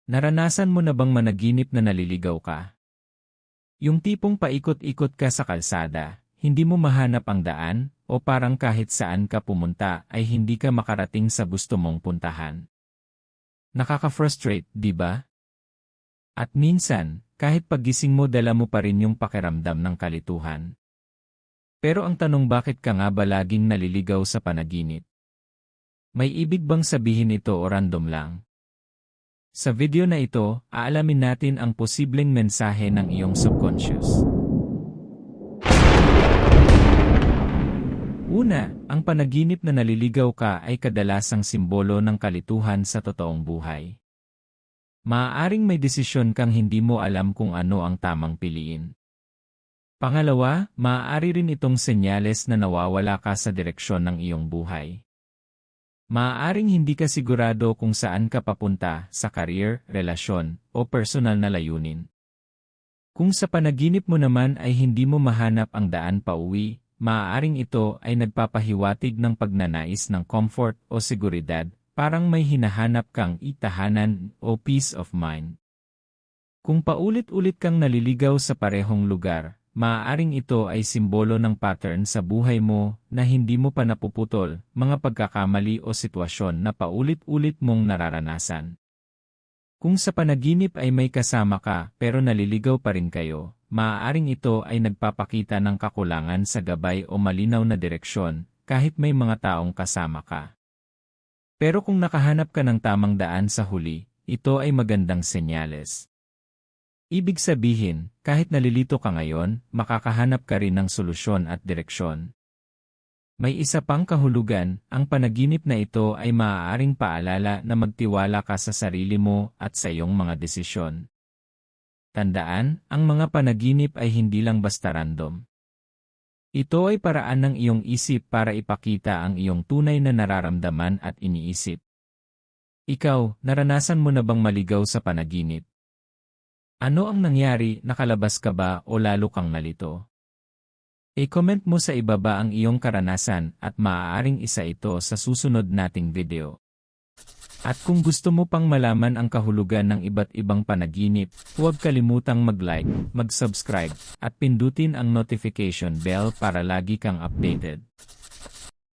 Naranasan mo na bang managinip na naliligaw ka? Yung tipong paikot-ikot ka sa kalsada, hindi mo mahanap ang daan, o parang kahit saan ka pumunta ay hindi ka makarating sa gusto mong puntahan. Nakaka-frustrate, di ba? At minsan, kahit paggising mo dala mo pa rin yung pakiramdam ng kalituhan. Pero ang tanong, bakit ka nga ba laging naliligaw sa panaginip? May ibig bang sabihin ito o random lang? Sa video na ito, aalamin natin ang posibleng mensahe ng iyong subconscious. Una, ang panaginip na naliligaw ka ay kadalasang simbolo ng kalituhan sa totoong buhay. Maaaring may desisyon kang hindi mo alam kung ano ang tamang piliin. Pangalawa, maaari rin itong senyales na nawawala ka sa direksyon ng iyong buhay. Maaaring hindi ka sigurado kung saan ka papunta sa career, relasyon, o personal na layunin. Kung sa panaginip mo naman ay hindi mo mahanap ang daan pauwi, maaaring ito ay nagpapahiwatig ng pagnanais ng comfort o seguridad, parang may hinahanap kang itahanan o peace of mind. Kung paulit-ulit kang naliligaw sa parehong lugar, maaaring ito ay simbolo ng pattern sa buhay mo na hindi mo pa napuputol, mga pagkakamali o sitwasyon na paulit-ulit mong nararanasan. Kung sa panaginip ay may kasama ka pero naliligaw pa rin kayo, maaaring ito ay nagpapakita ng kakulangan sa gabay o malinaw na direksyon kahit may mga taong kasama ka. Pero kung nakahanap ka ng tamang daan sa huli, ito ay magandang senyales. Ibig sabihin, kahit nalilito ka ngayon, makakahanap ka rin ng solusyon at direksyon. May isa pang kahulugan, ang panaginip na ito ay maaaring paalala na magtiwala ka sa sarili mo at sa iyong mga desisyon. Tandaan, ang mga panaginip ay hindi lang basta random. Ito ay paraan ng iyong isip para ipakita ang iyong tunay na nararamdaman at iniisip. Ikaw, naranasan mo na bang maligaw sa panaginip? Ano ang nangyari, nakalabas ka ba o lalo kang nalito? I-comment mo sa ibaba ang iyong karanasan at maaaring isa ito sa susunod nating video. At kung gusto mo pang malaman ang kahulugan ng iba't ibang panaginip, huwag kalimutang mag-like, mag-subscribe, at pindutin ang notification bell para lagi kang updated.